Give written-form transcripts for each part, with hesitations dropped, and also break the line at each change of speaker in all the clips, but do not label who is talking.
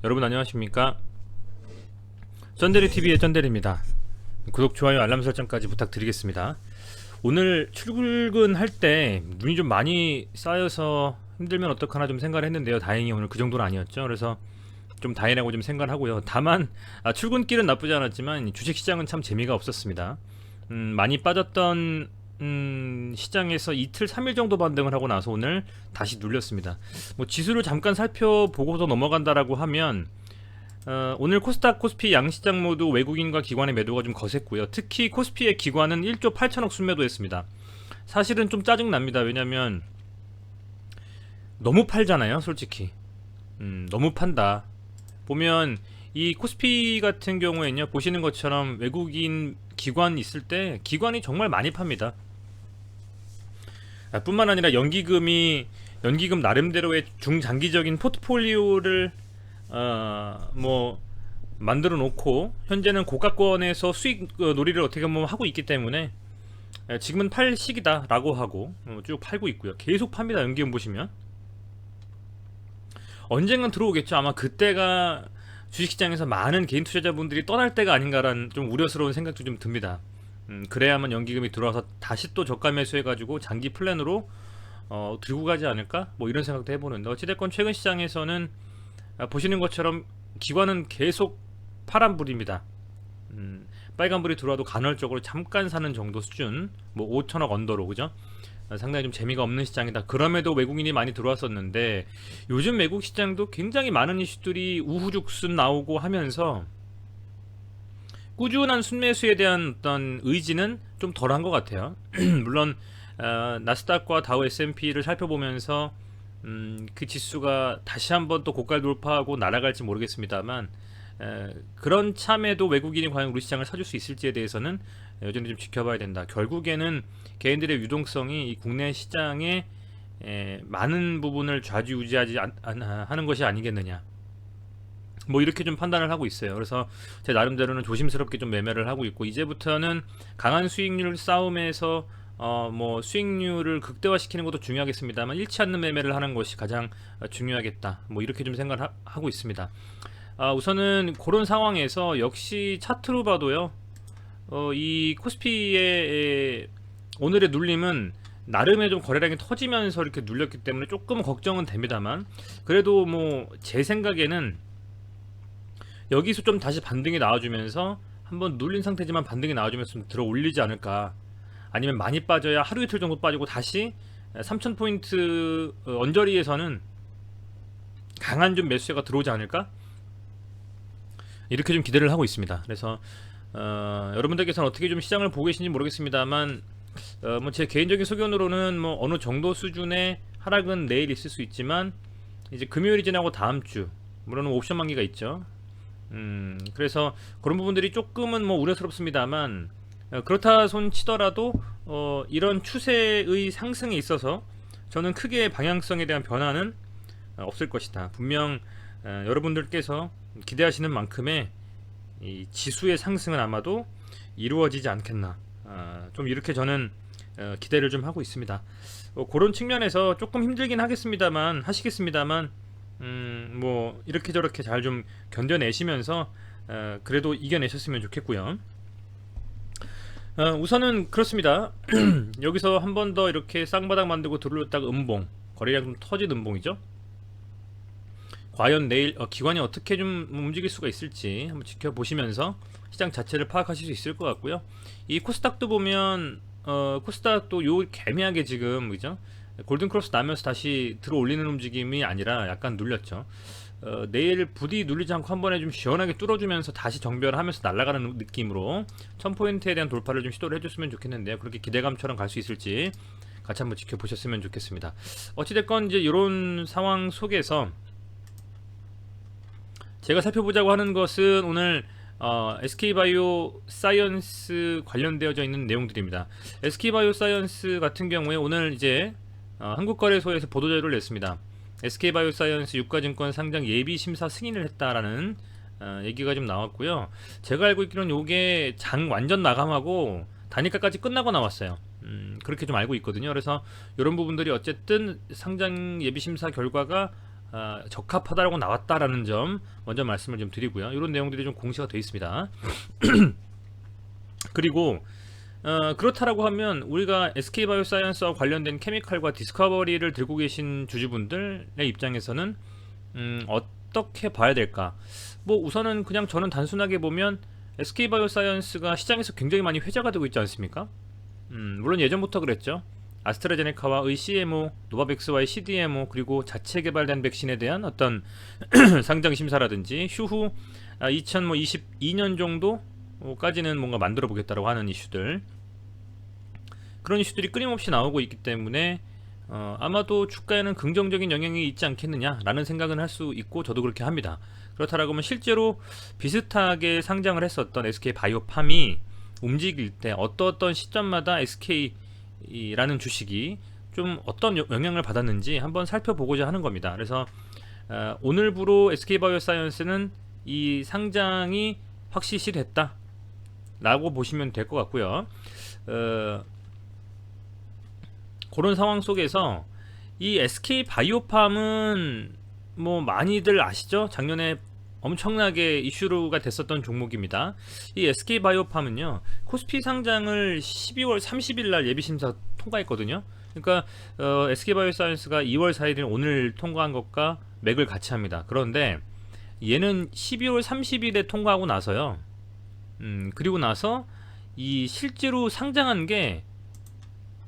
여러분 안녕하십니까? 쩐데리TV의 쩐데리입니다. 구독, 좋아요, 알람 설정까지 부탁드리겠습니다. 오늘 출근할 때 눈이 좀 많이 쌓여서 힘들면 어떡하나 좀 생각을 했는데요. 다행히 오늘 그 정도는 아니었죠. 그래서 좀 다행이라고 좀 생각을 하고요. 다만 출근길은 나쁘지 않았지만 주식시장은 참 재미가 없었습니다. 많이 빠졌던 시장에서 이틀 3일 정도 반등을 하고 나서 오늘 다시 눌렸습니다. 뭐 지수를 잠깐 살펴보고서 넘어간다라고 하면 오늘 코스닥, 코스피 양시장 모두 외국인과 기관의 매도가 좀 거셌고요. 특히 코스피의 기관은 1조 8천억 순매도했습니다. 사실은 좀 짜증납니다. 왜냐면 너무 팔잖아요, 솔직히. 너무 판다. 보면 이 코스피 같은 경우에는요, 보시는 것처럼 외국인 기관 있을 때 기관이 정말 많이 팝니다. 뿐만 아니라 연기금 나름대로의 중장기적인 포트폴리오를 뭐 만들어 놓고 현재는 고가권에서 수익 놀이를 어떻게 보면 하고 있기 때문에 지금은 팔 시기다 라고 하고 쭉 팔고 있고요. 계속 팝니다. 연기금 보시면 언젠간 들어오겠죠. 아마 그때가 주식시장에서 많은 개인 투자자분들이 떠날 때가 아닌가라는 좀 우려스러운 생각도 좀 듭니다. 그래야만 연기금이 들어와서 다시 또 저가 매수해가지고 장기 플랜으로 들고 가지 않을까? 뭐 이런 생각도 해보는데 어찌됐건 최근 시장에서는 보시는 것처럼 기관은 계속 파란불입니다. 빨간불이 들어와도 간헐적으로 잠깐 사는 정도 수준, 뭐 5천억 언더로, 그죠? 상당히 좀 재미가 없는 시장이다. 그럼에도 외국인이 많이 들어왔었는데 요즘 외국 시장도 굉장히 많은 이슈들이 우후죽순 나오고 하면서 꾸준한 순매수에 대한 어떤 의지는 좀 덜한 것 같아요. 물론 나스닥과 다우 S&P를 살펴보면서 그 지수가 다시 한번 또 고가를 돌파하고 날아갈지 모르겠습니다만 그런 참에도 외국인이 과연 우리 시장을 사줄 수 있을지에 대해서는 여전히 좀 지켜봐야 된다. 결국에는 개인들의 유동성이 이 국내 시장의 많은 부분을 좌지우지하지 하는 것이 아니겠느냐. 뭐 이렇게 좀 판단을 하고 있어요. 그래서 제 나름대로는 조심스럽게 좀 매매를 하고 있고, 이제부터는 강한 수익률 싸움에서 뭐 수익률을 극대화시키는 것도 중요하겠습니다만 잃지 않는 매매를 하는 것이 가장 중요하겠다. 뭐 이렇게 좀 생각을 하고 있습니다. 우선은 그런 상황에서 역시 차트로 봐도요. 이 코스피의 오늘의 눌림은 나름의 좀 거래량이 터지면서 이렇게 눌렸기 때문에 조금 걱정은 됩니다만, 그래도 뭐 제 생각에는 여기서 좀 다시 반등이 나와주면서 한번 눌린 상태지만 반등이 나와주면서 좀 들어 올리지 않을까. 아니면 많이 빠져야 하루 이틀 정도 빠지고 다시 3000포인트 언저리에서는 강한 좀 매수세가 들어오지 않을까, 이렇게 좀 기대를 하고 있습니다. 그래서 여러분들께서는 어떻게 좀 시장을 보고 계신지 모르겠습니다만 뭐 제 개인적인 소견으로는 뭐 어느 정도 수준의 하락은 내일 있을 수 있지만 이제 금요일이 지나고 다음 주 물론 옵션 만기가 있죠. 그래서 그런 부분들이 조금은 뭐 우려스럽습니다만 그렇다 손 치더라도 이런 추세의 상승에 있어서 저는 크게 방향성에 대한 변화는 없을 것이다. 분명 여러분들께서 기대하시는 만큼의 이 지수의 상승은 아마도 이루어지지 않겠나. 좀 이렇게 저는 기대를 좀 하고 있습니다. 그런 측면에서 조금 힘들긴 하시겠습니다만 뭐 이렇게 저렇게 잘 좀 견뎌내시면서 그래도 이겨내셨으면 좋겠고요. 우선은 그렇습니다. 여기서 한 번 더 이렇게 쌍바닥 만들고 들어올렸다가 거래량 좀 터진 음봉이죠. 과연 내일 기관이 어떻게 좀 움직일 수가 있을지 한번 지켜보시면서 시장 자체를 파악하실 수 있을 것 같고요. 이 코스닥도 보면 코스닥도 요 개미하게 지금, 그죠? 골든크로스 나면서 다시 들어 올리는 움직임이 아니라 약간 눌렸죠. 내일 부디 눌리지 않고 한 번에 좀 시원하게 뚫어주면서 다시 정별하면서 날아가는 느낌으로 1000포인트에 대한 돌파를 좀 시도를 해줬으면 좋겠는데요. 그렇게 기대감처럼 갈 수 있을지 같이 한번 지켜보셨으면 좋겠습니다. 어찌됐건 이제 이런 상황 속에서 제가 살펴보자고 하는 것은 오늘 SK바이오 사이언스 관련되어져 있는 내용들입니다. SK바이오 사이언스 같은 경우에 오늘 이제 한국거래소에서 보도자료를 냈습니다. SK바이오 사이언스 유가증권 상장 예비 심사 승인을 했다라는 얘기가 좀 나왔고요. 제가 알고 있기로는 요게 장 완전 마감하고 단일가까지 끝나고 나왔어요. 그렇게 좀 알고 있거든요. 그래서 이런 부분들이 어쨌든 상장 예비 심사 결과가 적합하다라고 나왔다라는 점 먼저 말씀을 좀 드리고요. 이런 내용들이 좀 공시가 되어 있습니다. 그리고 그렇다라고 하면 우리가 SK바이오사이언스와 관련된 케미칼과 디스커버리를 들고 계신 주주분들의 입장에서는 어떻게 봐야 될까? 뭐 우선은 그냥 저는 단순하게 보면 SK바이오사이언스가 시장에서 굉장히 많이 회자가 되고 있지 않습니까? 물론 예전부터 그랬죠. 아스트라제네카와의 CMO, 노바백스와의 CDMO, 그리고 자체 개발된 백신에 대한 어떤 상장 심사라든지 휴후 2022년 정도까지는 뭔가 만들어 보겠다라고 하는 이슈들, 그런 이슈들이 끊임없이 나오고 있기 때문에 아마도 주가에는 긍정적인 영향이 있지 않겠느냐라는 생각은 할 수 있고, 저도 그렇게 합니다. 그렇다라고 하면 실제로 비슷하게 상장을 했었던 SK바이오팜이 움직일 때 어떤 시점마다 SK라는 주식이 좀 어떤 영향을 받았는지 한번 살펴보고자 하는 겁니다. 그래서 오늘부로 SK바이오사이언스는 이 상장이 확실시 됐다 라고 보시면 될 것 같고요. 그런 상황 속에서 이 SK바이오팜은 뭐 많이들 아시죠? 작년에 엄청나게 이슈가 됐었던 종목입니다. 이 SK바이오팜은요, 코스피 상장을 12월 30일 날 예비심사 통과했거든요. 그러니까 SK바이오사이언스가 2월 4일인 오늘 통과한 것과 맥을 같이 합니다. 그런데 얘는 12월 30일에 통과하고 나서요, 그리고 나서 이 실제로 상장한 게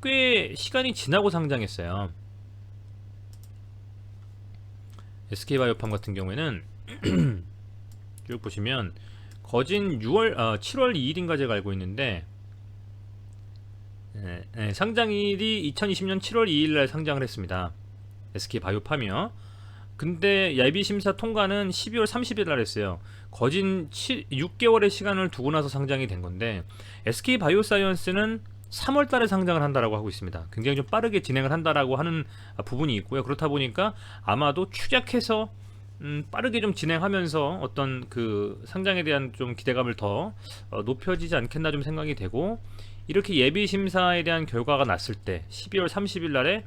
꽤 시간이 지나고 상장했어요. SK바이오팜 같은 경우에는 쭉 보시면 거진 7월 2일인가 제가 알고 있는데, 상장일이 2020년 7월 2일날 상장을 했습니다. SK바이오팜이요. 근데 예비심사 통과는 12월 30일날 했어요. 거진 6개월의 시간을 두고 나서 상장이 된 건데, SK바이오사이언스는 3월달에 상장을 한다라고 하고 있습니다. 굉장히 좀 빠르게 진행을 한다라고 하는 부분이 있고요. 그렇다 보니까 아마도 축약해서 빠르게 좀 진행하면서 어떤 그 상장에 대한 좀 기대감을 더 높여지지 않겠나 좀 생각이 되고, 이렇게 예비 심사에 대한 결과가 났을 때 12월 30일 날에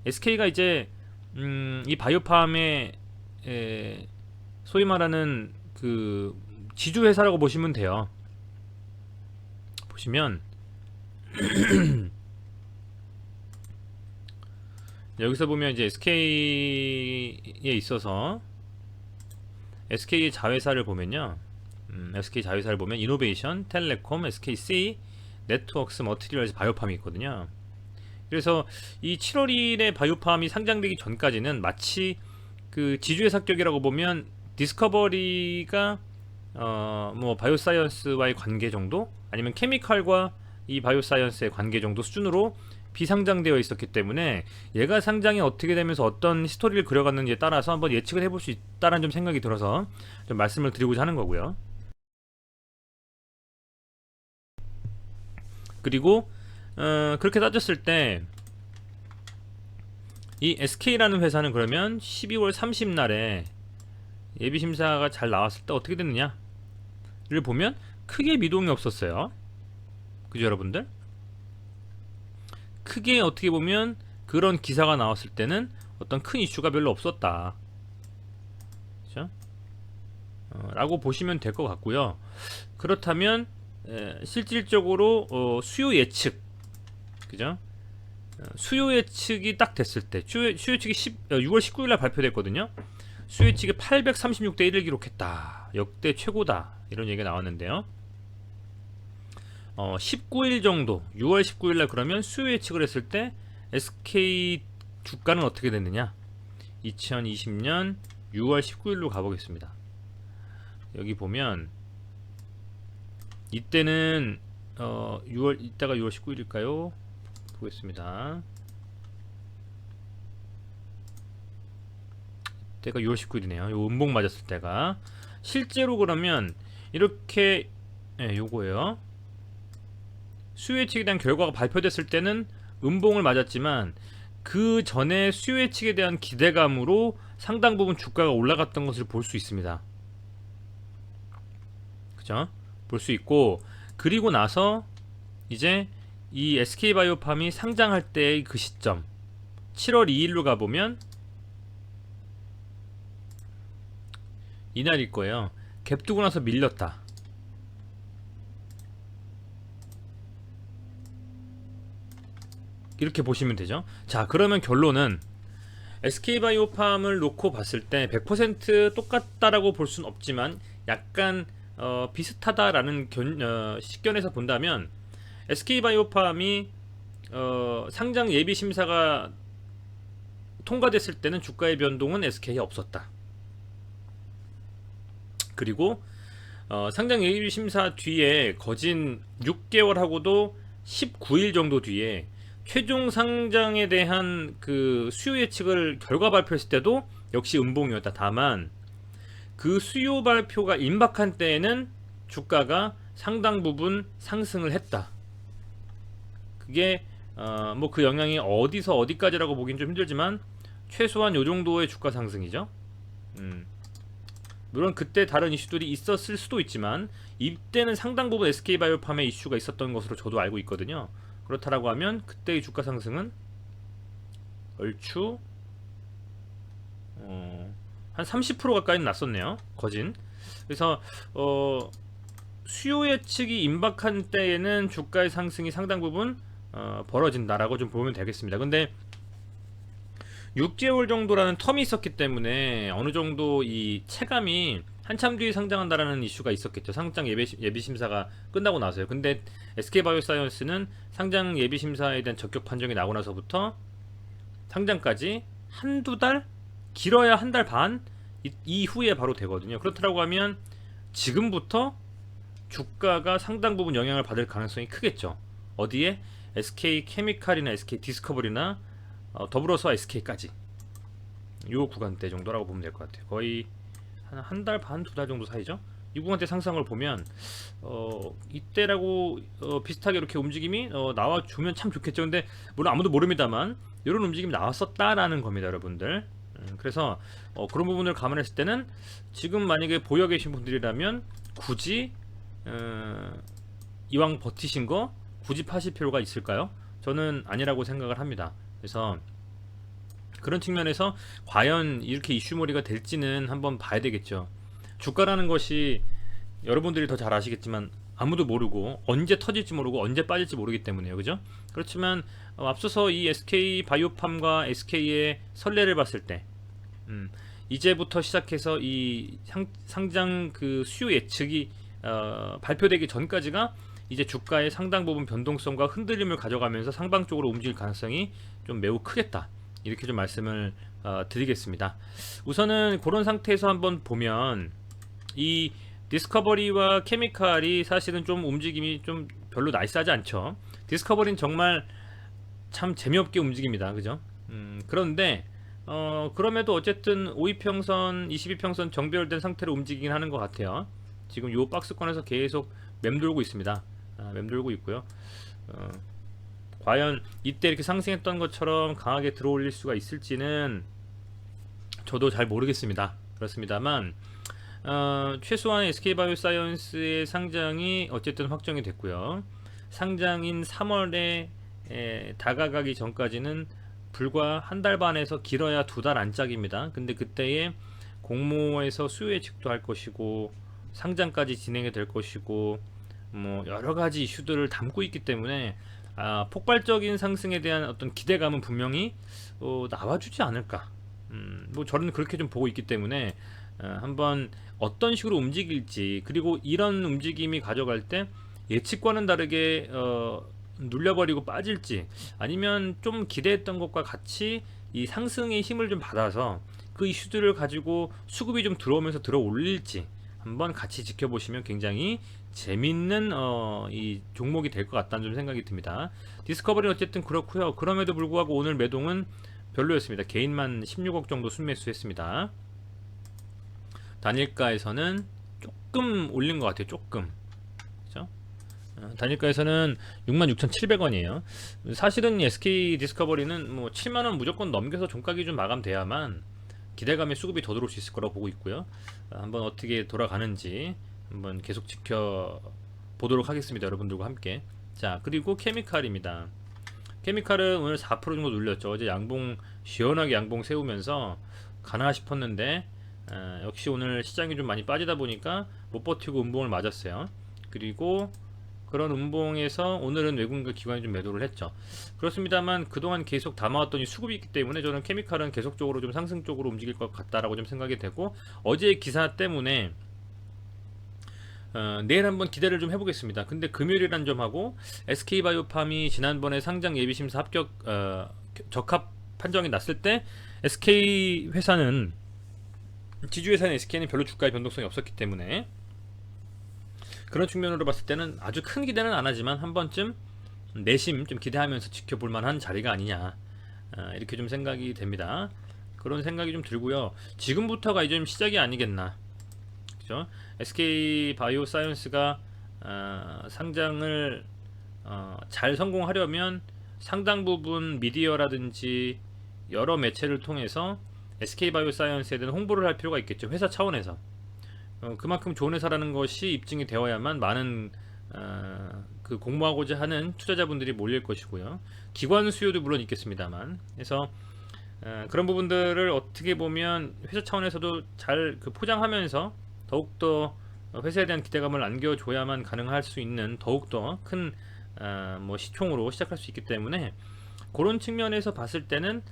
SK가 이제 이 바이오팜의 소위 말하는 그 지주 회사라고 보시면 돼요. 보시면 여기서 보면 이제 SK에 있어서 SK의 자회사를 보면요, SK 자회사를 보면 이노베이션, 텔레콤, SKC, 네트워크스, 머티리얼즈, 바이오팜이 있거든요. 그래서 이 7월 2일에 바이오팜이 상장되기 전까지는 마치 그 지주회사 격이라고 보면 디스커버리가 뭐 바이오사이언스와의 관계 정도, 아니면 케미칼과 이 바이오사이언스의 관계 정도 수준으로 비상장되어 있었기 때문에 얘가 상장이 어떻게 되면서 어떤 스토리를 그려갔는지에 따라서 한번 예측을 해볼 수 있다는 좀 생각이 들어서 좀 말씀을 드리고자 하는 거고요. 그리고 그렇게 따졌을 때 이 SK라는 회사는 그러면 12월 30날에 예비심사가 잘 나왔을 때 어떻게 됐느냐를 보면 크게 미동이 없었어요. 그죠, 여러분들? 크게 어떻게 보면 그런 기사가 나왔을 때는 어떤 큰 이슈가 별로 없었다, 그죠? 라고 보시면 될 것 같고요. 그렇다면 실질적으로 수요 예측, 그죠? 수요 예측이 딱 됐을 때, 수요 예측이 6월 19일날 발표됐거든요. 수요 예측이 836대 1을 기록했다, 역대 최고다, 이런 얘기가 나왔는데요. 19일 정도, 6월 19일날 그러면 수요 예측을 했을 때 SK 주가는 어떻게 됐느냐, 2020년 6월 19일로 가보겠습니다. 여기 보면 이때는 이따가 6월 19일일까요? 보겠습니다. 때가 6월 19일이네요. 요 음봉 맞았을 때가 실제로 그러면 이렇게 요거예요. 수요 예측에 대한 결과가 발표됐을 때는 음봉을 맞았지만 그 전에 수요 예측에 대한 기대감으로 상당 부분 주가가 올라갔던 것을 볼 수 있습니다. 그죠? 볼 수 있고, 그리고 나서 이제 이 SK바이오팜이 상장할 때의 그 시점 7월 2일로 가보면 이날일 거예요. 갭 두고 나서 밀렸다. 이렇게 보시면 되죠. 자, 그러면 결론은 SK바이오팜을 놓고 봤을 때 100% 똑같다라고 볼 수는 없지만 약간 비슷하다라는 식견에서 본다면 SK바이오팜이 상장 예비 심사가 통과됐을 때는 주가의 변동은 SK에 없었다. 그리고 상장 예비 심사 뒤에 거진 6개월하고도 19일 정도 뒤에 최종 상장에 대한 그 수요 예측을 결과 발표했을 때도 역시 음봉이었다. 다만 그 수요 발표가 임박한 때에는 주가가 상당 부분 상승을 했다. 그게 뭐 그 영향이 어디서 어디까지라고 보긴 좀 힘들지만 최소한 요 정도의 주가 상승이죠. 물론 그때 다른 이슈들이 있었을 수도 있지만 이때는 상당 부분 SK바이오팜의 이슈가 있었던 것으로 저도 알고 있거든요. 그렇다라고 하면 그때의 주가 상승은 얼추 한 30% 가까이는 났었네요. 거진. 그래서 수요 예측이 임박한 때에는 주가의 상승이 상당 부분 벌어진다라고 좀 보면 되겠습니다. 근데 6개월 정도라는 텀이 있었기 때문에 어느 정도 이 체감이 한참 뒤에 상장한다라는 이슈가 있었겠죠. 상장 예비 심사가 끝나고 나서요. 근데 SK바이오사이언스는 상장 예비 심사에 대한 적격 판정이 나고 나서부터 상장까지 한두 달, 길어야 한 달 반 이후에 바로 되거든요. 그렇다고 하면 지금부터 주가가 상당 부분 영향을 받을 가능성이 크겠죠. 어디에? SK케미칼이나 SK디스커버리나 더불어서 SK까지 요 구간대 정도라고 보면 될 것 같아요. 거의 한 달 반, 두 달 정도 사이죠. 이 구간대 상승을 보면 이때라고 비슷하게 이렇게 움직임이 나와주면 참 좋겠죠. 근데 물론 아무도 모릅니다만 이런 움직임이 나왔었다라는 겁니다, 여러분들. 그래서 그런 부분을 감안했을 때는 지금 만약에 보여 계신 분들이라면 굳이 이왕 버티신 거 굳이 파실 필요가 있을까요? 저는 아니라고 생각을 합니다. 그래서 그런 측면에서 과연 이렇게 이슈몰이가 될지는 한번 봐야 되겠죠. 주가라는 것이 여러분들이 더 잘 아시겠지만 아무도 모르고 언제 터질지 모르고 언제 빠질지 모르기 때문에요. 그죠? 그렇지만 앞서서 이 SK바이오팜과 SK의 선례를 봤을 때 이제부터 시작해서 이 상장 그 수요 예측이 발표되기 전까지가 이제 주가의 상당 부분 변동성과 흔들림을 가져가면서 상방적으로 움직일 가능성이 좀 매우 크겠다. 이렇게 좀 말씀을 드리겠습니다. 우선은 그런 상태에서 한번 보면 이 디스커버리와 케미칼이 사실은 좀 움직임이 좀 별로 나이스하지 않죠. 디스커버리는 정말 참 재미없게 움직입니다. 그죠? 그런데 그럼에도 어쨌든 5위평선, 22평선 정배열된 상태로 움직이긴 하는 것 같아요. 지금 요 박스권에서 계속 맴돌고 있습니다. 맴돌고 있고요. 과연 이때 이렇게 상승했던 것처럼 강하게 들어올릴 수가 있을지는 저도 잘 모르겠습니다. 그렇습니다만 최소한 SK바이오사이언스의 상장이 어쨌든 확정이 됐고요. 상장인 3월에 다가가기 전까지는 불과 한 달 반에서 길어야 두 달 안짝입니다. 근데 그때에 공모에서 수요 예측도 할 것이고 상장까지 진행이 될 것이고 뭐 여러 가지 이슈들을 담고 있기 때문에 폭발적인 상승에 대한 어떤 기대감은 분명히 나와주지 않을까. 뭐 저는 그렇게 좀 보고 있기 때문에 한번 어떤 식으로 움직일지, 그리고 이런 움직임이 가져갈 때 예측과는 다르게 눌려버리고 빠질지, 아니면 좀 기대했던 것과 같이 이 상승의 힘을 좀 받아서 그 이슈들을 가지고 수급이 좀 들어오면서 들어 올릴지 한번 같이 지켜보시면 굉장히 재밌는 이 종목이 될 것 같다는 좀 생각이 듭니다. 디스커버리는 어쨌든 그렇고요. 그럼에도 불구하고 오늘 매동은 별로였습니다. 개인만 16억 정도 순매수했습니다. 단일가에서는 조금 올린 것 같아요. 조금. 그죠? 단일가에서는 66,700원이에요. 사실은 SK 디스커버리는 뭐 7만원 무조건 넘겨서 종가 기준 마감돼야만 기대감에 수급이 더 들어올 수 있을 거라고 보고 있고요. 한번 어떻게 돌아가는지 한번 계속 지켜보도록 하겠습니다. 여러분들과 함께. 자, 그리고 케미칼입니다. 케미칼은 오늘 4% 정도 눌렸죠. 어제 양봉 시원하게 양봉 세우면서 가나 싶었는데 역시 오늘 시장이 좀 많이 빠지다 보니까 못 버티고 음봉을 맞았어요. 그리고 그런 음봉에서 오늘은 외국인과 기관이 좀 매도를 했죠. 그렇습니다만 그동안 계속 담아왔더니 수급이 있기 때문에 저는 케미칼은 계속적으로 좀 상승 쪽으로 움직일 것 같다라고 좀 생각이 되고, 어제의 기사 때문에 내일 한번 기대를 좀 해보겠습니다. 근데 금요일이란 점하고 SK바이오팜이 지난번에 상장 예비심사 합격 적합 판정이 났을 때 SK 회사는, 지주회사인 SK는 별로 주가의 변동성이 없었기 때문에 그런 측면으로 봤을 때는 아주 큰 기대는 안 하지만 한 번쯤 내심 좀 기대하면서 지켜볼 만한 자리가 아니냐, 이렇게 좀 생각이 됩니다. 그런 생각이 좀 들고요. 지금부터가 이제 좀 시작이 아니겠나, 그죠? SK 바이오사이언스가 상장을 잘 성공하려면 상당 부분 미디어라든지 여러 매체를 통해서 SK 바이오사이언스에 대한 홍보를 할 필요가 있겠죠. 회사 차원에서. 그만큼 좋은 회사라는 것이 입증이 되어야만 많은 그 공모하고자 하는 투자자분들이 몰릴 것이고요. 기관 수요도 물론 있겠습니다만, 그래서 그런 부분들을 어떻게 보면 회사 차원에서도 잘 그 포장하면서 더욱더 회사에 대한 기대감을 안겨줘야만 가능할 수 있는 더욱더 큰 뭐 시총으로 시작할 수 있기 때문에, 그런 측면에서 봤을 때는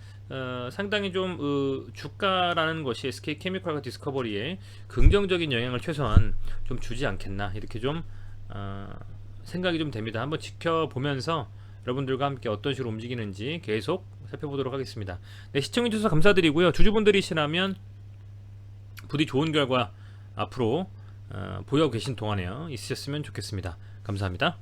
상당히 좀 주가라는 것이 SK케미칼과 디스커버리에 긍정적인 영향을 최소한 좀 주지 않겠나, 이렇게 좀 생각이 좀 됩니다. 한번 지켜보면서 여러분들과 함께 어떤 식으로 움직이는지 계속 살펴보도록 하겠습니다. 네, 시청해주셔서 감사드리고요. 주주분들이시라면 부디 좋은 결과 앞으로 보여 계신 동안에요 있으셨으면 좋겠습니다. 감사합니다.